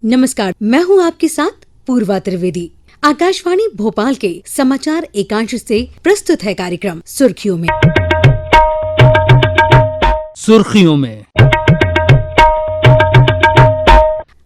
नमस्कार, मैं हूं आपके साथ पूर्वा त्रिवेदी। आकाशवाणी भोपाल के समाचार एकांश से प्रस्तुत है कार्यक्रम सुर्खियों में।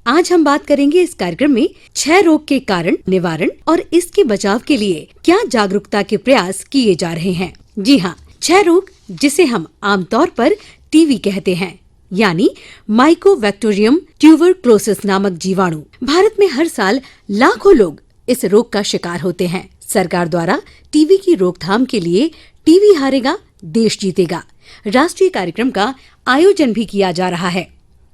आज हम बात करेंगे इस कार्यक्रम में क्षय रोग के कारण, निवारण और इसके बचाव के लिए क्या जागरूकता के प्रयास किए जा रहे हैं। जी हाँ, क्षय रोग, जिसे हम आमतौर पर टीबी कहते हैं, यानी माइकोबैक्टीरियम ट्यूबरक्लोसिस नामक जीवाणु। भारत में हर साल लाखों लोग इस रोग का शिकार होते हैं। सरकार द्वारा टीबी की रोकथाम के लिए टीबी हारेगा देश जीतेगा राष्ट्रीय कार्यक्रम का आयोजन भी किया जा रहा है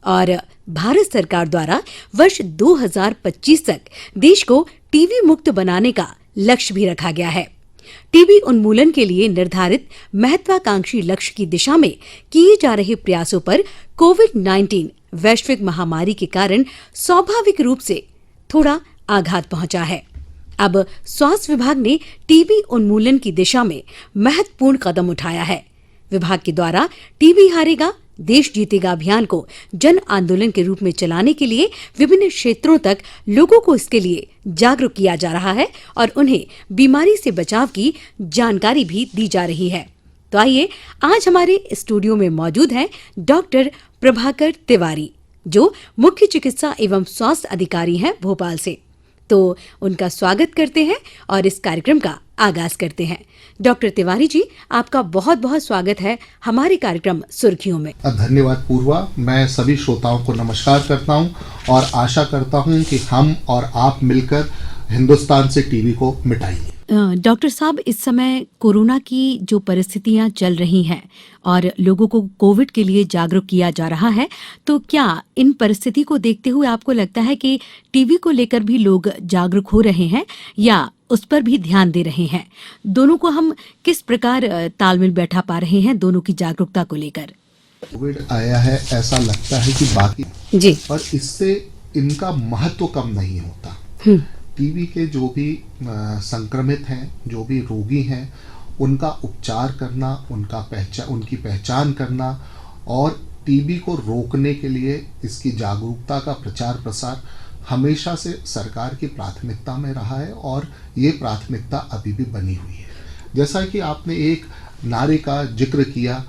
और भारत सरकार द्वारा वर्ष 2025 तक देश को टीबी मुक्त बनाने का लक्ष्य भी रखा गया है। टीबी उन्मूलन के लिए निर्धारित महत्वाकांक्षी लक्ष्य की दिशा में किए जा रहे प्रयासों पर कोविड-19 वैश्विक महामारी के कारण स्वाभाविक रूप से थोड़ा आघात पहुंचा है। अब स्वास्थ्य विभाग ने टीबी उन्मूलन की दिशा में महत्वपूर्ण कदम उठाया है। विभाग के द्वारा टीबी हारेगा देश जीतेगा अभियान को जन आंदोलन के रूप में चलाने के लिए विभिन्न क्षेत्रों तक लोगों को इसके लिए जागरूक किया जा रहा है और उन्हें बीमारी से बचाव की जानकारी भी दी जा रही है। तो आइए, आज हमारे स्टूडियो में मौजूद हैं डॉक्टर प्रभाकर तिवारी, जो मुख्य चिकित्सा एवं स्वास्थ्य अधिकारी हैं भोपाल से। तो उनका स्वागत करते हैं और इस कार्यक्रम का आगाज करते हैं। डॉक्टर तिवारी जी, आपका बहुत बहुत स्वागत है हमारे कार्यक्रम सुर्खियों में। धन्यवाद पूर्वा। मैं सभी श्रोताओं को नमस्कार करता हूं और आशा करता हूं कि हम और आप मिलकर हिंदुस्तान से टीबी को मिटाएंगे। डॉक्टर साहब, इस समय कोरोना की जो परिस्थितियां चल रही हैं और लोगों को कोविड के लिए जागरूक किया जा रहा है, तो क्या इन परिस्थिति को देखते हुए आपको लगता है कि टीबी को लेकर भी लोग जागरूक हो रहे हैं या उस पर भी ध्यान दे रहे हैं? दोनों को हम किस प्रकार तालमेल बैठा पा रहे हैं, दोनों की जागरूकता को लेकर? कोविड आया है, ऐसा लगता है कि बाकी जी, और इससे इनका महत्व कम नहीं होता। टीबी के जो भी संक्रमित हैं, जो भी रोगी हैं, उनका उपचार करना, उनकी पहचान करना और टीबी को रोकने के लिए इसकी जागरूकता का प्रचार प्रसार हमेशा से सरकार की प्राथमिकता में रहा है और ये प्राथमिकता अभी भी बनी हुई है। जैसा कि आपने एक नारे का जिक्र किया,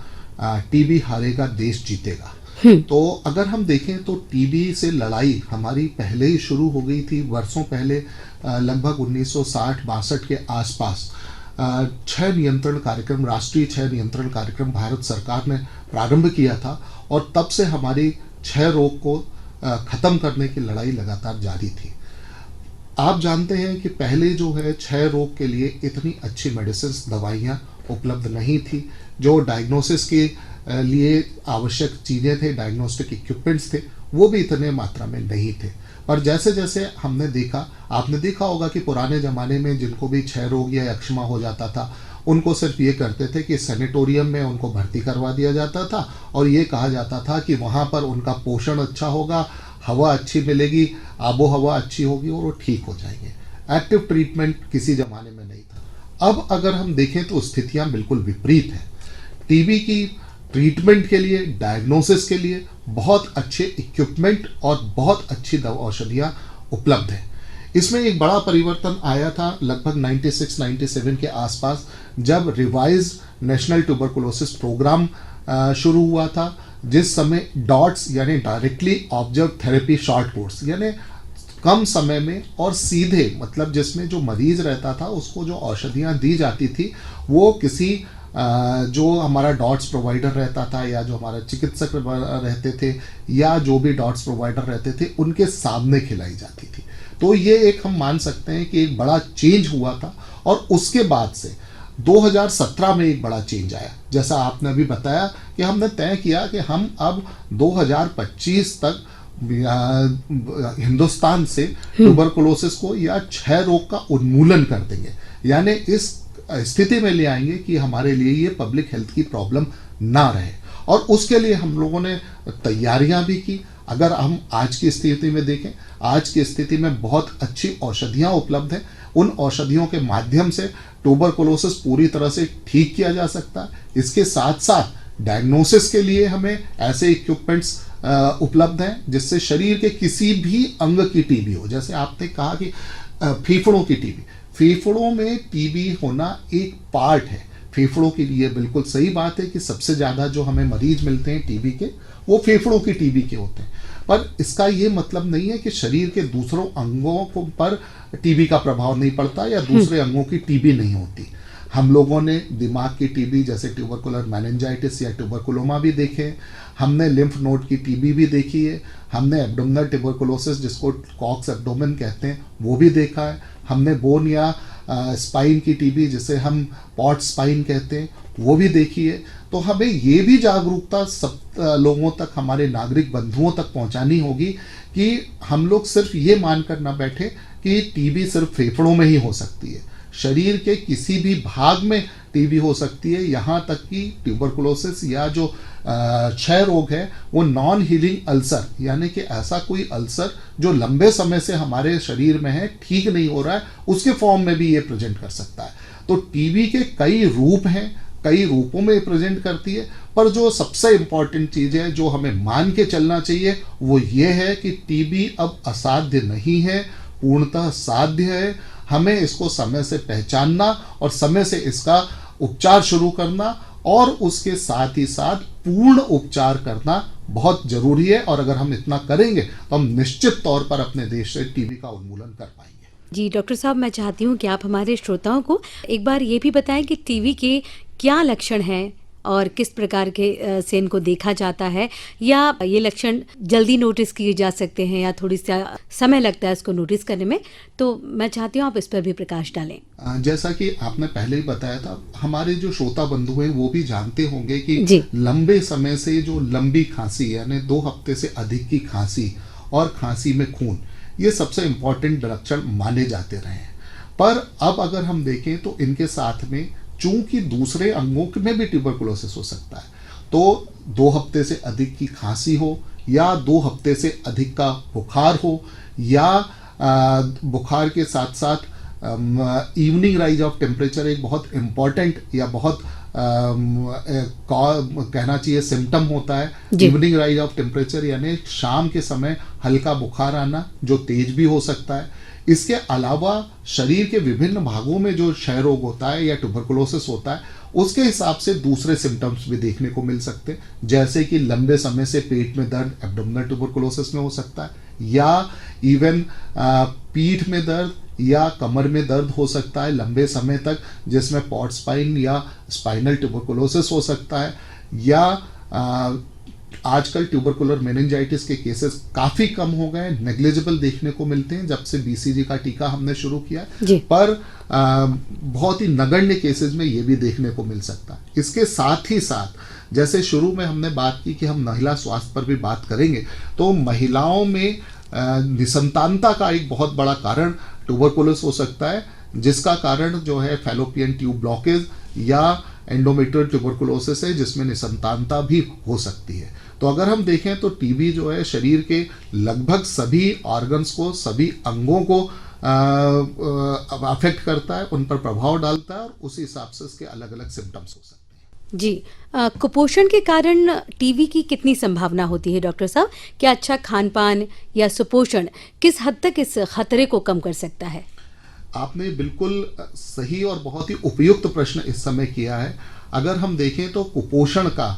टीबी हारेगा देश जीतेगा, तो अगर हम देखें तो टीबी से लड़ाई हमारी पहले ही शुरू हो गई थी। वर्षों पहले लगभग 1960-62 के आसपास क्षय नियंत्रण कार्यक्रम, राष्ट्रीय क्षय नियंत्रण कार्यक्रम भारत सरकार ने प्रारंभ किया था और तब से हमारी क्षय रोग को खत्म करने की लड़ाई लगातार जारी थी। आप जानते हैं कि पहले जो है क्षय रोग के लिए इतनी अच्छी मेडिसिन, दवाइयाँ उपलब्ध नहीं थी। जो डायग्नोसिस के लिए आवश्यक चीज़ें थे, डायग्नोस्टिक इक्विपमेंट्स थे, वो भी इतने मात्रा में नहीं थे। पर जैसे जैसे हमने देखा, आपने देखा होगा कि पुराने ज़माने में जिनको भी क्षय रोग या यक्ष्मा हो जाता था, उनको सिर्फ ये करते थे कि सैनिटोरियम में उनको भर्ती करवा दिया जाता था और ये कहा जाता था कि वहाँ पर उनका पोषण अच्छा होगा, हवा अच्छी मिलेगी, आबो हवा अच्छी होगी और वो ठीक हो जाएंगे। एक्टिव ट्रीटमेंट किसी ज़माने में नहीं था। अब अगर हम देखें तो स्थितियाँ बिल्कुल विपरीत हैं। टीबी की ट्रीटमेंट के लिए, डायग्नोसिस के लिए बहुत अच्छे इक्विपमेंट और बहुत अच्छी औषधियाँ उपलब्ध हैं। इसमें एक बड़ा परिवर्तन आया था लगभग 96-97 के आसपास, जब रिवाइज नेशनल ट्यूबरकुलोसिस प्रोग्राम शुरू हुआ था, जिस समय डॉट्स यानी directly observe therapy short course, यानी कम समय में और सीधे, मतलब जिसमें जो मरीज रहता था उसको जो औषधियाँ दी जाती थी वो किसी जो हमारा डॉट्स प्रोवाइडर रहता था या जो हमारा चिकित्सक रहते थे या जो भी डॉट्स प्रोवाइडर रहते थे उनके सामने खिलाई जाती थी। तो ये एक हम मान सकते हैं कि एक बड़ा चेंज हुआ था और उसके बाद से 2017 में एक बड़ा चेंज आया। जैसा आपने अभी बताया कि हमने तय किया कि हम अब 2025 तक हिंदुस्तान से ट्यूबरकुलोसिस को या क्षय रोग का उन्मूलन कर देंगे, यानी इस स्थिति में ले आएंगे कि हमारे लिए ये पब्लिक हेल्थ की प्रॉब्लम ना रहे। और उसके लिए हम लोगों ने तैयारियां भी की। अगर हम आज की स्थिति में देखें, आज की स्थिति में बहुत अच्छी औषधियां उपलब्ध हैं। उन औषधियों के माध्यम से ट्यूबरकुलोसिस पूरी तरह से ठीक किया जा सकता है। इसके साथ साथ डायग्नोसिस के लिए हमें ऐसे इक्विपमेंट्स उपलब्ध हैं जिससे शरीर के किसी भी अंग की टीबी हो। जैसे आपने कहा कि फेफड़ों की टीबी, फेफड़ों में टीबी होना एक पार्ट है। फेफड़ों के लिए बिल्कुल सही बात है कि सबसे ज़्यादा जो हमें मरीज मिलते हैं टीबी के वो फेफड़ों की टीबी के होते हैं, पर इसका ये मतलब नहीं है कि शरीर के दूसरों अंगों पर टीबी का प्रभाव नहीं पड़ता या दूसरे अंगों की टीबी नहीं होती। हम लोगों ने दिमाग की टीबी जैसे ट्यूबरकुलर मेनिंजाइटिस या ट्यूबरकुलोमा भी देखे, हमने लिम्फ नोड की टीबी भी देखी है, हमने एब्डोमिनल ट्यूबरकुलोसिस जिसको कॉक्स एब्डोमेन कहते हैं वो भी देखा है, हमने बोन या स्पाइन की टीबी जिसे हम पॉट स्पाइन कहते हैं वो भी देखी है। तो हमें ये भी जागरूकता सब लोगों तक, हमारे नागरिक बंधुओं तक पहुंचानी होगी कि हम लोग सिर्फ ये मानकर ना बैठे कि टीबी सिर्फ फेफड़ों में ही हो सकती है। शरीर के किसी भी भाग में टीबी हो सकती है। यहाँ तक कि ट्यूबरकुलोसिस या जो क्षय रोग है वो नॉन हीलिंग अल्सर, यानी कि ऐसा कोई अल्सर जो लंबे समय से हमारे शरीर में है, ठीक नहीं हो रहा है, उसके फॉर्म में भी ये प्रेजेंट कर सकता है। तो टीबी के कई रूप हैं, कई रूपों में प्रेजेंट करती है, पर जो सबसे इम्पॉर्टेंट चीज़ है जो हमें मान के चलना चाहिए वो ये है कि टीबी अब असाध्य नहीं है, पूर्णतः साध्य है। हमें इसको समय से पहचानना और समय से इसका उपचार शुरू करना और उसके साथ ही साथ पूर्ण उपचार करना बहुत जरूरी है। और अगर हम इतना करेंगे तो हम निश्चित तौर पर अपने देश से टीबी का उन्मूलन कर पाएंगे। जी डॉक्टर साहब, मैं चाहती हूँ कि आप हमारे श्रोताओं को एक बार ये भी बताएं कि टीबी के क्या लक्षण हैं और किस प्रकार के से इनको देखा जाता है, या ये लक्षण जल्दी नोटिस किए जा सकते हैं या थोड़ी सा समय लगता है इसको नोटिस करने में। तो मैं चाहती हूँ आप इस पर भी प्रकाश डालें। जैसा कि आपने पहले ही बताया था, हमारे जो श्रोता बंधु हैं वो भी जानते होंगे कि लंबे समय से जो लंबी खांसी यानी 2 हफ्ते से अधिक की खांसी और खांसी में खून, ये सबसे इम्पोर्टेंट लक्षण माने जाते रहे हैं। पर अब अगर हम देखें तो इनके साथ में चूंकि दूसरे अंगों में भी ट्यूबरकुलोसिस हो सकता है, तो 2 हफ्ते से अधिक की खांसी हो या 2 हफ्ते से अधिक का बुखार हो या बुखार के साथ साथ इवनिंग राइज ऑफ टेम्परेचर एक बहुत इम्पॉर्टेंट या बहुत कहना चाहिए सिम्टम होता है। इवनिंग राइज ऑफ टेम्परेचर यानी शाम के समय हल्का बुखार आना जो तेज भी हो सकता है। इसके अलावा शरीर के विभिन्न भागों में जो क्षय रोग होता है या ट्यूबरकुलोसिस होता है उसके हिसाब से दूसरे सिम्टम्स भी देखने को मिल सकते हैं, जैसे कि लंबे समय से पेट में दर्द एब्डोमिनल ट्यूबरकुलोसिस में हो सकता है, या इवन पीठ में दर्द या कमर में दर्द हो सकता है लंबे समय तक, जिसमें पॉट स्पाइन या स्पाइनल ट्यूबरकुलोसिस हो सकता है, या आजकल ट्यूबरकुलर मेनिंजाइटिस के केसेस काफ़ी कम हो गए, नेग्लिजिबल देखने को मिलते हैं जब से बीसीजी का टीका हमने शुरू किया, पर बहुत ही नगण्य केसेस में ये भी देखने को मिल सकता है। इसके साथ ही साथ जैसे शुरू में हमने बात की कि हम महिला स्वास्थ्य पर भी बात करेंगे, तो महिलाओं में निसंतानता का एक बहुत बड़ा कारण ट्यूबरकुलोसिस हो सकता है, जिसका कारण जो है फैलोपियन ट्यूब ब्लॉकेज या एंडोमेट्रियल ट्यूबरकुलोसिस है, जिसमें निसंतानता भी हो सकती है। तो अगर हम देखें तो टीबी जो है शरीर के लगभग सभी ऑर्गन्स को, सभी अंगों को अफेक्ट करता है, उन पर प्रभाव डालता है और उसी हिसाब से इसके अलग अलग सिम्टम्स हो सकते हैं। जी, कुपोषण के कारण टीबी की कितनी संभावना होती है डॉक्टर साहब? क्या अच्छा खान पान या सुपोषण किस हद तक इस खतरे को कम कर सकता है? आपने बिल्कुल सही और बहुत ही उपयुक्त प्रश्न इस समय किया है। अगर हम देखें तो कुपोषण का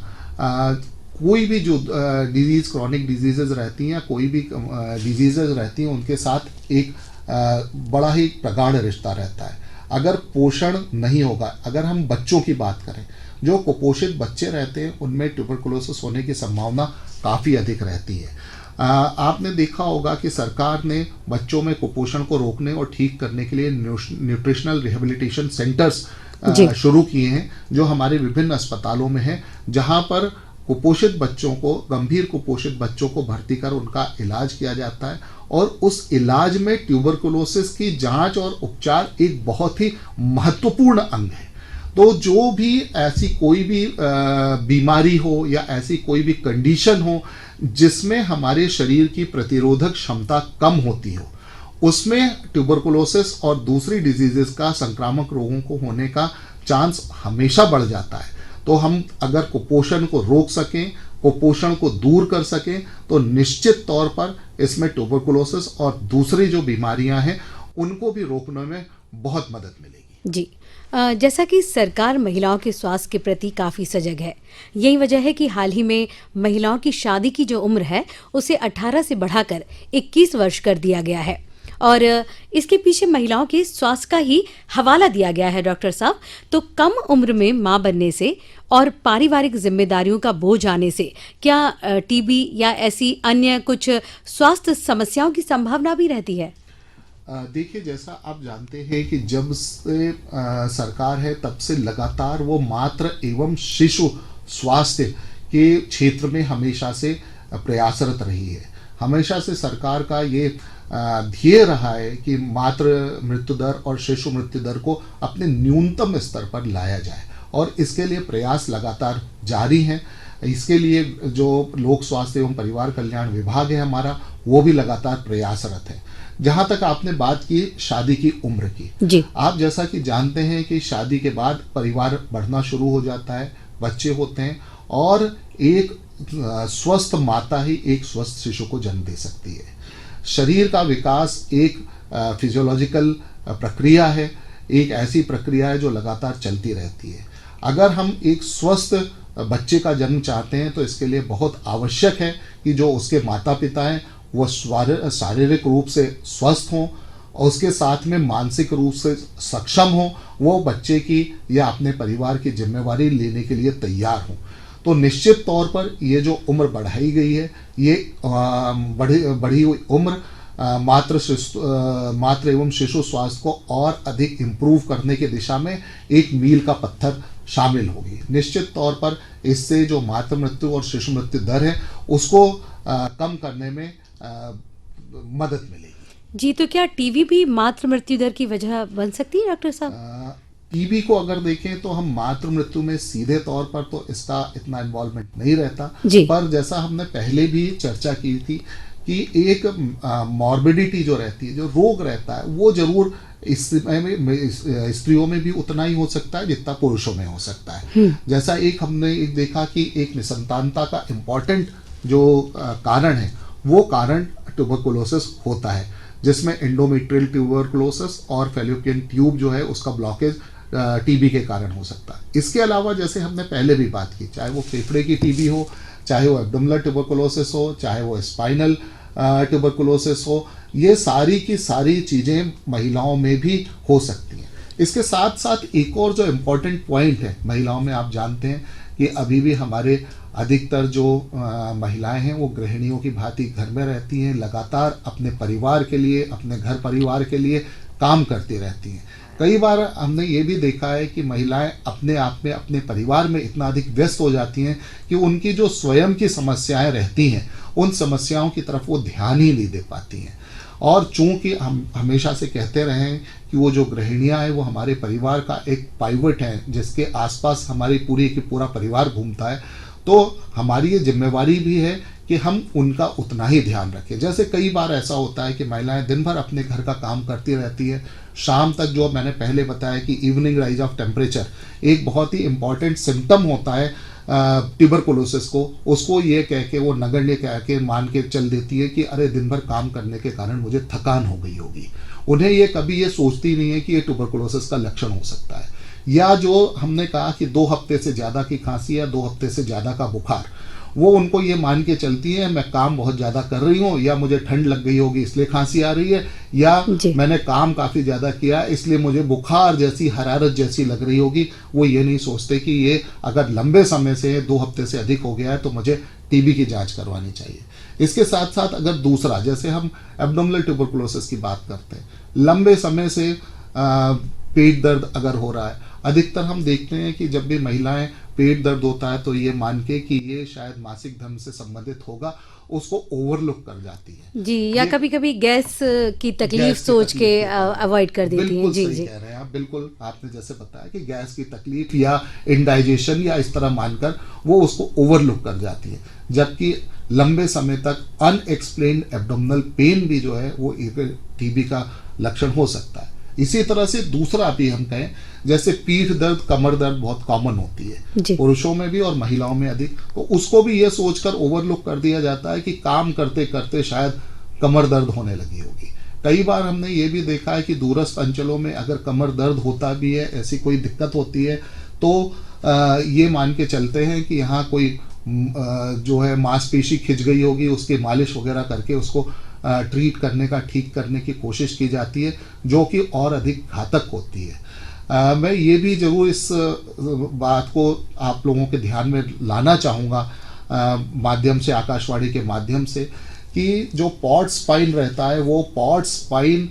कोई भी जो डिजीज, क्रॉनिक डिजीजेज रहती हैं, कोई भी डिजीजेज रहती हैं, उनके साथ एक बड़ा ही प्रगाढ़ रिश्ता रहता है। अगर पोषण नहीं होगा, अगर हम बच्चों की बात करें, जो कुपोषित बच्चे रहते हैं उनमें ट्यूबरकुलोसिस होने की संभावना काफ़ी अधिक रहती है। आपने देखा होगा कि सरकार ने बच्चों में कुपोषण को रोकने और ठीक करने के लिए न्यूट्रिशनल रिहेबिलिटेशन सेंटर्स शुरू किए हैं, जो हमारे विभिन्न अस्पतालों में हैं, जहां पर कुपोषित बच्चों को, गंभीर कुपोषित बच्चों को भर्ती कर उनका इलाज किया जाता है और उस इलाज में ट्यूबरकुलोसिस की जांच और उपचार एक बहुत ही महत्वपूर्ण अंग है। तो जो भी ऐसी कोई भी बीमारी हो या ऐसी कोई भी कंडीशन हो जिसमें हमारे शरीर की प्रतिरोधक क्षमता कम होती हो, उसमें ट्यूबरकुलोसिस और दूसरी डिजीजेस का, संक्रामक रोगों को होने का चांस हमेशा बढ़ जाता है। तो हम अगर कुपोषण को रोक सकें, कुपोषण को दूर कर सकें, तो निश्चित तौर पर इसमें ट्यूबरकुलोसिस और दूसरी जो बीमारियां हैं उनको भी रोकने में बहुत मदद मिलेगी। जी, जैसा कि सरकार महिलाओं के स्वास्थ्य के प्रति काफ़ी सजग है, यही वजह है कि हाल ही में महिलाओं की शादी की जो उम्र है उसे 18 से बढ़ाकर 21 वर्ष कर दिया गया है और इसके पीछे महिलाओं के स्वास्थ्य का ही हवाला दिया गया है। डॉक्टर साहब, तो कम उम्र में मां बनने से और पारिवारिक जिम्मेदारियों का बोझ आने से क्या टीबी या ऐसी अन्य कुछ स्वास्थ्य समस्याओं की संभावना भी रहती है? देखिए, जैसा आप जानते हैं कि जब से सरकार है तब से लगातार वो मातृ एवं शिशु स्वास्थ्य के क्षेत्र में हमेशा से प्रयासरत रही है। हमेशा से सरकार का ये ध्येय रहा है कि मातृ मृत्यु दर और शिशु मृत्यु दर को अपने न्यूनतम स्तर पर लाया जाए और इसके लिए प्रयास लगातार जारी हैं। इसके लिए जो लोक स्वास्थ्य एवं परिवार कल्याण विभाग है हमारा, वो भी लगातार प्रयासरत है। जहां तक आपने बात की शादी की उम्र की, जी, आप जैसा कि जानते हैं कि शादी के बाद परिवार बढ़ना शुरू हो जाता है, बच्चे होते हैं और एक स्वस्थ माता ही एक स्वस्थ शिशु को जन्म दे सकती है। शरीर का विकास एक फिजियोलॉजिकल प्रक्रिया है, एक ऐसी प्रक्रिया है जो लगातार चलती रहती है। अगर हम एक स्वस्थ बच्चे का जन्म चाहते हैं तो इसके लिए बहुत आवश्यक है कि जो उसके माता पिता हैं वो शारीरिक रूप से स्वस्थ हों और उसके साथ में मानसिक रूप से सक्षम हों, वो बच्चे की या अपने परिवार की जिम्मेवारी लेने के लिए तैयार हों। तो निश्चित तौर पर ये जो उम्र बढ़ाई गई है, ये बढ़ी हुई उम्र मातृ एवं शिशु स्वास्थ्य को और अधिक इम्प्रूव करने की दिशा में एक मील का पत्थर शामिल होगी। निश्चित तौर पर इससे जो मातृ मृत्यु और शिशु मृत्यु दर है उसको कम करने में मदद मिलेगी। जी, तो क्या टीबी भी मातृ मृत्यु दर की वजह बन सकती है डॉक्टर साहब? टीबी को अगर देखें तो हम मातृ मृत्यु में सीधे तौर पर तो इसका इतना इन्वॉल्वमेंट नहीं रहता, पर जैसा हमने पहले भी चर्चा की थी कि एक मॉर्बिडिटी जो रहती है, जो रोग रहता है, वो जरूर स्त्रियों में भी उतना ही हो सकता है जितना पुरुषों में हो सकता है। जैसा हमने देखा कि एक निसंतानता का इम्पोर्टेंट जो कारण है वो कारण ट्यूबरकुलोसिस होता है, जिसमें एंडोमेट्रियल ट्यूबरकुलोसिस और फैलोपियन ट्यूब जो है उसका ब्लॉकेज टीबी के कारण हो सकता है। इसके अलावा जैसे हमने पहले भी बात की, चाहे वो फेफड़े की टीबी हो, चाहे वो एब्डोमिनल ट्यूबरकुलोसिस हो, चाहे वो स्पाइनल ट्यूबरकुलोसिस हो, ये सारी की सारी चीज़ें महिलाओं में भी हो सकती हैं। इसके साथ साथ एक और जो इम्पोर्टेंट पॉइंट है महिलाओं में, आप जानते हैं कि अभी भी हमारे अधिकतर जो महिलाएं हैं वो गृहिणियों की भांति घर में रहती हैं, लगातार अपने परिवार के लिए, अपने घर परिवार के लिए काम करती रहती हैं। कई बार हमने ये भी देखा है कि महिलाएं अपने आप में, अपने परिवार में इतना अधिक व्यस्त हो जाती हैं कि उनकी जो स्वयं की समस्याएं रहती हैं उन समस्याओं की तरफ वो ध्यान ही नहीं दे पाती हैं। और चूंकि हम हमेशा से कहते रहे हैं कि वो जो गृहिणियां हैं वो हमारे परिवार का एक पाइवट है, जिसके आसपास हमारी पूरा परिवार घूमता है, तो हमारी ये जिम्मेवारी भी है कि हम उनका उतना ही ध्यान रखें। जैसे कई बार ऐसा होता है कि महिलाएं दिन भर अपने घर का काम करती रहती है, शाम तक जो मैंने पहले बताया कि इवनिंग राइज ऑफ टेम्परेचर एक बहुत ही इम्पॉर्टेंट सिम्टम होता है ट्यूबरकुलोसिस को, उसको ये कह के वो नगण्य कह के मान के चल देती है कि अरे दिन भर काम करने के कारण मुझे थकान हो गई होगी। उन्हें ये कभी ये सोचती नहीं है कि ये ट्यूबरकुलोसिस का लक्षण हो सकता है। या जो हमने कहा कि 2 हफ्ते से ज़्यादा की खांसी या 2 हफ्ते से ज़्यादा का बुखार, वो उनको ये मान के चलती है मैं काम बहुत ज़्यादा कर रही हूँ, या मुझे ठंड लग गई होगी इसलिए खांसी आ रही है, या मैंने काम काफ़ी ज़्यादा किया इसलिए मुझे बुखार जैसी, हरारत जैसी लग रही होगी। वो ये नहीं सोचते कि ये अगर लंबे समय से 2 हफ्ते से अधिक हो गया है तो मुझे टीबी की जांच करवानी चाहिए। इसके साथ साथ अगर दूसरा, जैसे हम एब्डोमिनल ट्यूबरकुलोसिस की बात करते हैं, लंबे समय से पेट दर्द अगर हो रहा है, अधिकतर हम देखते हैं कि जब भी महिलाएं पेट दर्द होता है तो ये मान के कि ये शायद मासिक धर्म से संबंधित होगा, उसको ओवरलुक कर जाती है जी, या कभी कभी गैस की तकलीफ सोच के अवॉइड कर देती हैं। जी जी, कह रहे हैं आप, बिल्कुल आपने जैसे बताया कि गैस की तकलीफ या इंडाइजेशन या इस तरह मानकर वो उसको ओवरलुक कर जाती है, जबकि लंबे समय तक अनएक्सप्लेन्ड एब्डोमिनल पेन भी जो है वो एक टीबी का लक्षण हो सकता है। इसी तरह से दूसरा भी हम कहें, जैसे पीठ दर्द, कमर दर्द बहुत कॉमन होती है पुरुषों में भी और महिलाओं में अधिक, तो उसको भी ये सोचकर ओवरलुक कर दिया जाता है कि काम करते करते शायद कमर दर्द होने लगी होगी। कई बार हमने ये भी देखा है कि दूरस्थ अंचलों में अगर कमर दर्द होता भी है, ऐसी कोई दिक्कत होती है, तो ये मान के चलते हैं कि यहाँ कोई जो है मांसपेशी खिंच गई होगी, उसकी मालिश वगैरह करके उसको ट्रीट करने का, ठीक करने की कोशिश की जाती है, जो कि और अधिक घातक होती है। मैं ये भी जरूर इस बात को आप लोगों के ध्यान में लाना चाहूँगा माध्यम से, आकाशवाणी के माध्यम से, कि जो पॉट स्पाइन रहता है, वो पॉट स्पाइन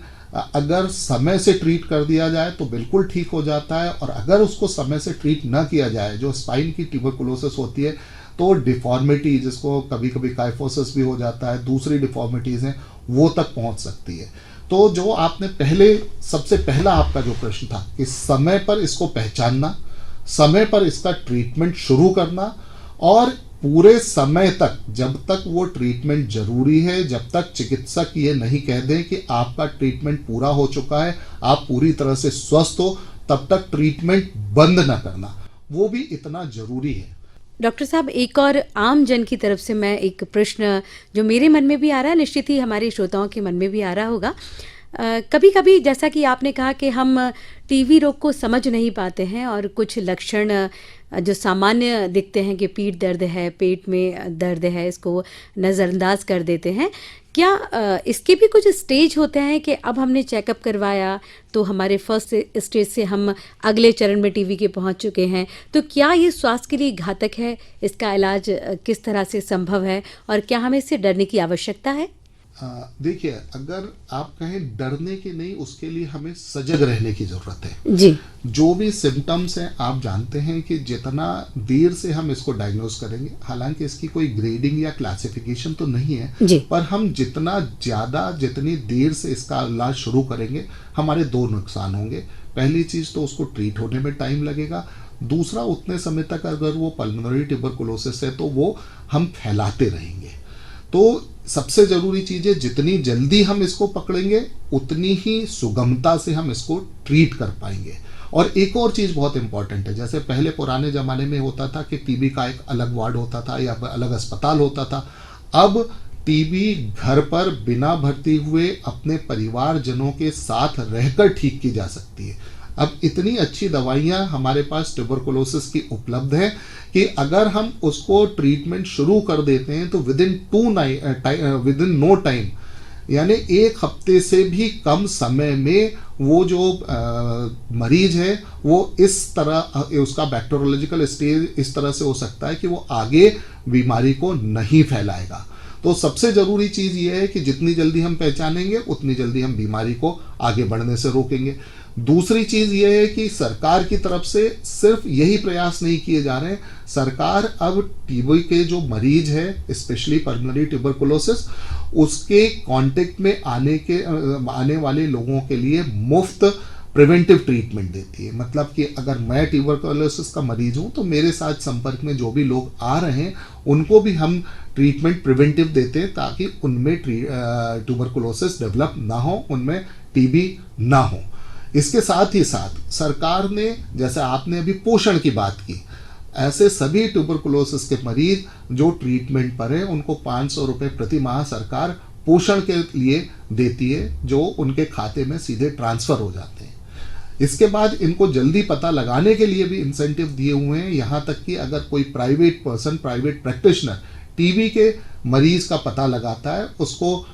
अगर समय से ट्रीट कर दिया जाए तो बिल्कुल ठीक हो जाता है, और अगर उसको समय से ट्रीट ना किया जाए, जो स्पाइन की ट्यूबरकुलोसिस होती है, तो डिफॉर्मिटी, जिसको कभी कभी काइफोसिस भी हो जाता है, दूसरी डिफॉर्मिटीज़ हैं, वो तक पहुंच सकती है। तो जो आपने सबसे पहला आपका जो प्रश्न था कि समय पर इसको पहचानना, समय पर इसका ट्रीटमेंट शुरू करना, और पूरे समय तक, जब तक वो ट्रीटमेंट जरूरी है, जब तक चिकित्सक ये नहीं कह दें कि आपका ट्रीटमेंट पूरा हो चुका है, आप पूरी तरह से स्वस्थ हो, तब तक ट्रीटमेंट बंद न करना, वो भी इतना जरूरी है। डॉक्टर साहब, एक और आम जन की तरफ से मैं एक प्रश्न जो मेरे मन में भी आ रहा है, निश्चित ही हमारे श्रोताओं के मन में भी आ रहा होगा। कभी कभी जैसा कि आपने कहा कि हम टीबी रोग को समझ नहीं पाते हैं, और कुछ लक्षण जो सामान्य दिखते हैं कि पीठ दर्द है, पेट में दर्द है, इसको नज़रअंदाज कर देते हैं। क्या इसके भी कुछ स्टेज होते हैं कि अब हमने चेकअप करवाया तो हमारे फर्स्ट स्टेज से हम अगले चरण में टीबी के पहुंच चुके हैं, तो क्या ये स्वास्थ्य के लिए घातक है? इसका इलाज किस तरह से संभव है, और क्या हमें इससे डरने की आवश्यकता है? देखिए, अगर आप कहें डरने की नहीं, उसके लिए हमें सजग रहने की जरूरत है जी। जो भी सिम्टम्स हैं, आप जानते हैं कि जितना देर से हम इसको डायग्नोज करेंगे, हालांकि इसकी कोई ग्रेडिंग या क्लासिफिकेशन तो नहीं है जी। पर हम जितनी देर से इसका इलाज शुरू करेंगे, हमारे दो नुकसान होंगे। पहली चीज तो उसको ट्रीट होने में टाइम लगेगा, दूसरा उतने समय तक अगर वो पल्मोनरी ट्यूबरकुलोसिस है तो वो हम फैलाते रहेंगे। तो सबसे जरूरी चीज है, जितनी जल्दी हम इसको पकड़ेंगे उतनी ही सुगमता से हम इसको ट्रीट कर पाएंगे। और एक और चीज बहुत इंपॉर्टेंट है, जैसे पहले पुराने जमाने में होता था कि टीबी का एक अलग वार्ड होता था या अलग अस्पताल होता था, अब टीबी घर पर बिना भर्ती हुए अपने परिवारजनों के साथ रहकर ठीक की जा सकती है। अब इतनी अच्छी दवाइयां हमारे पास ट्यूबरकुलोसिस की उपलब्ध हैं कि अगर हम उसको ट्रीटमेंट शुरू कर देते हैं तो विद इन नो टाइम, यानी एक हफ्ते से भी कम समय में वो जो मरीज है वो इस तरह, उसका बैक्टीरियोलॉजिकल स्टेज इस तरह से हो सकता है कि वो आगे बीमारी को नहीं फैलाएगा। तो सबसे जरूरी चीज ये है कि जितनी जल्दी हम पहचानेंगे उतनी जल्दी हम बीमारी को आगे बढ़ने से रोकेंगे। दूसरी चीज ये है कि सरकार की तरफ से सिर्फ यही प्रयास नहीं किए जा रहे हैं, सरकार अब टीबी के जो मरीज है, स्पेशली पल्मोनरी ट्यूबरकुलोसिस, उसके कांटेक्ट में आने वाले लोगों के लिए मुफ्त प्रिवेंटिव ट्रीटमेंट देती है। मतलब कि अगर मैं ट्यूबरकुलोसिस का मरीज हूं तो मेरे साथ संपर्क में जो भी लोग आ रहे हैं उनको भी हम ट्रीटमेंट प्रिवेंटिव देते हैं, ताकि उनमें ट्यूबरकुलोसिस डेवलप ना हो, उनमें टीबी ना हो। इसके साथ ही साथ सरकार ने, जैसे आपने अभी पोषण की बात की, ऐसे सभी ट्यूबरकुलोसिस के मरीज जो ट्रीटमेंट पर हैं उनको 500 रुपये प्रति माह सरकार पोषण के लिए देती है, जो उनके खाते में सीधे ट्रांसफर हो जाते हैं। इसके बाद इनको जल्दी पता लगाने के लिए भी इंसेंटिव दिए हुए हैं, यहाँ तक कि अगर कोई प्राइवेट प्रैक्टिशनर टीबी के मरीज का पता लगाता है, उसको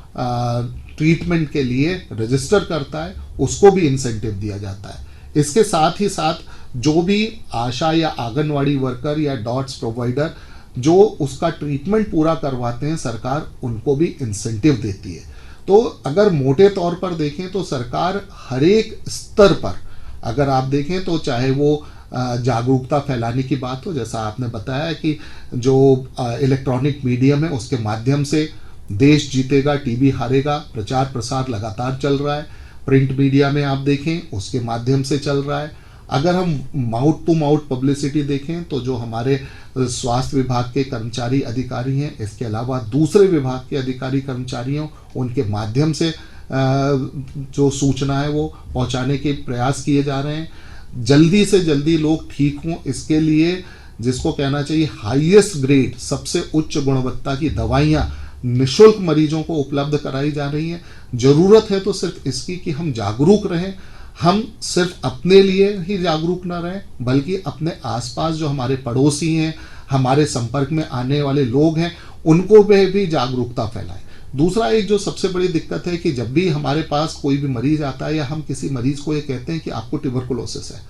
ट्रीटमेंट के लिए रजिस्टर करता है, उसको भी इंसेंटिव दिया जाता है। इसके साथ ही साथ जो भी आशा या आंगनवाड़ी वर्कर या डॉट्स प्रोवाइडर जो उसका ट्रीटमेंट पूरा करवाते हैं, सरकार उनको भी इंसेंटिव देती है। तो अगर मोटे तौर पर देखें तो सरकार हर एक स्तर पर, अगर आप देखें तो चाहे वो जागरूकता फैलाने की बात हो, जैसा आपने बताया कि जो इलेक्ट्रॉनिक मीडियम है उसके माध्यम से देश जीतेगा टीबी हारेगा प्रचार प्रसार लगातार चल रहा है, प्रिंट मीडिया में आप देखें उसके माध्यम से चल रहा है। अगर हम माउथ टू माउथ पब्लिसिटी देखें तो जो हमारे स्वास्थ्य विभाग के कर्मचारी अधिकारी हैं, इसके अलावा दूसरे विभाग के अधिकारी कर्मचारियों, उनके माध्यम से जो सूचना है वो पहुंचाने के प्रयास किए जा रहे हैं। जल्दी से जल्दी लोग ठीक हों, इसके लिए जिसको कहना चाहिए हाईएस्ट ग्रेड, सबसे उच्च गुणवत्ता की दवाइयाँ निःशुल्क मरीजों को उपलब्ध कराई जा रही हैं। जरूरत है तो सिर्फ इसकी कि हम जागरूक रहें, हम सिर्फ अपने लिए ही जागरूक ना रहें बल्कि अपने आसपास जो हमारे पड़ोसी हैं, हमारे संपर्क में आने वाले लोग हैं, उनको भी जागरूकता फैलाएं। दूसरा एक जो सबसे बड़ी दिक्कत है कि जब भी हमारे पास कोई भी मरीज आता है या हम किसी मरीज को ये कहते हैं कि आपको ट्यूबरकुलोसिस है,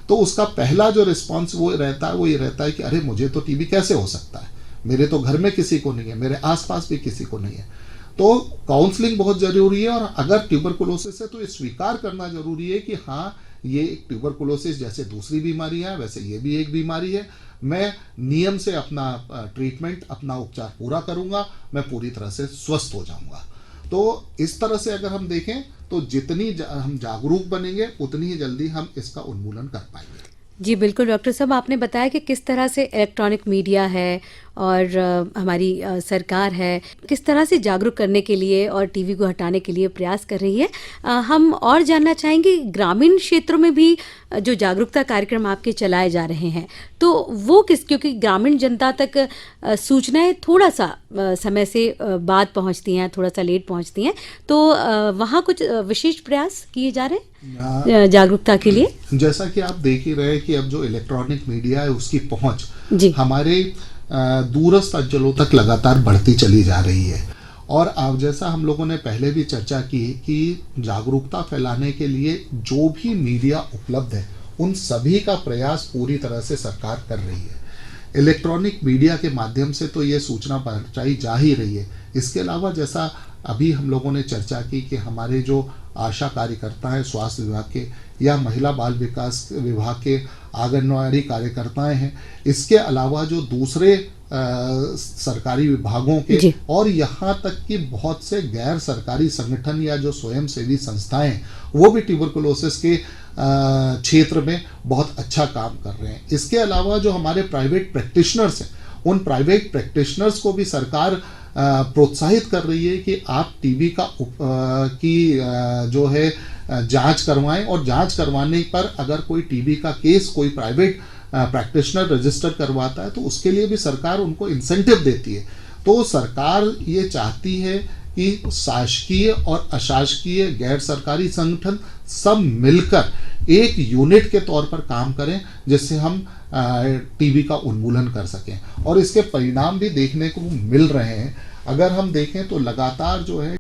तो उसका पहला जो रिस्पॉन्स वो ये रहता है कि अरे मुझे तो टीबी कैसे हो सकता है, मेरे तो घर में किसी को नहीं है, मेरे आसपास भी किसी को नहीं है। तो काउंसलिंग बहुत जरूरी है, और अगर ट्यूबरकुलोसिस है तो ये स्वीकार करना जरूरी है कि हाँ, ये एक ट्यूबरकुलोसिस जैसे दूसरी बीमारियां है वैसे ये भी एक बीमारी है। मैं नियम से अपना ट्रीटमेंट, अपना उपचार पूरा करूंगा, मैं पूरी तरह से स्वस्थ हो जाऊंगा। तो इस तरह से अगर हम देखें तो जितनी हम जागरूक बनेंगे उतनी ही जल्दी हम इसका उन्मूलन कर पाएंगे। जी बिल्कुल डॉक्टर साहब, आपने बताया कि किस तरह से इलेक्ट्रॉनिक मीडिया है और हमारी सरकार है किस तरह से जागरूक करने के लिए और टीवी को हटाने के लिए प्रयास कर रही है। हम और जानना चाहेंगे ग्रामीण क्षेत्रों में भी जो जागरूकता कार्यक्रम आपके चलाए जा रहे हैं तो वो क्योंकि ग्रामीण जनता तक सूचनाएं थोड़ा सा समय से बाद पहुंचती हैं, थोड़ा सा लेट पहुंचती हैं, तो वहाँ कुछ विशेष प्रयास किए जा रहे हैं जागरूकता के लिए? जैसा कि आप देख ही रहे हैं कि अब जो इलेक्ट्रॉनिक मीडिया है उसकी पहुंच हमारे दूरस्थ अंचलों तक लगातार बढ़ती चली जा रही है। और अब जैसा हम लोगों ने पहले भी चर्चा की कि जागरूकता फैलाने के लिए जो भी मीडिया उपलब्ध है उन सभी का प्रयास पूरी तरह से सरकार कर रही है। इलेक्ट्रॉनिक मीडिया के माध्यम से तो ये सूचना पहुंचाई जा ही रही है। इसके अलावा जैसा अभी हम लोगों ने चर्चा की कि हमारे जो आशा कार्यकर्ता हैं स्वास्थ्य विभाग के या महिला बाल विकास विभाग के आंगनवाड़ी कार्यकर्ताएं हैं, इसके अलावा जो दूसरे सरकारी विभागों के और यहाँ तक कि बहुत से गैर सरकारी संगठन या जो स्वयंसेवी संस्थाएं हैं वो भी ट्यूबरकुलोसिस के क्षेत्र में बहुत अच्छा काम कर रहे हैं। इसके अलावा जो हमारे प्राइवेट प्रैक्टिशनर्स हैं उन प्राइवेट प्रैक्टिशनर्स को भी सरकार प्रोत्साहित कर रही है कि आप टीबी की जो है जांच करवाएं, और जांच करवाने पर अगर कोई टीबी का केस कोई प्राइवेट प्रैक्टिशनर रजिस्टर करवाता है तो उसके लिए भी सरकार उनको इंसेंटिव देती है। तो सरकार ये चाहती है कि शासकीय और अशासकीय गैर सरकारी संगठन सब मिलकर एक यूनिट के तौर पर काम करें जिससे हम टीबी का उन्मूलन कर सकें, और इसके परिणाम भी देखने को मिल रहे हैं। अगर हम देखें तो लगातार जो है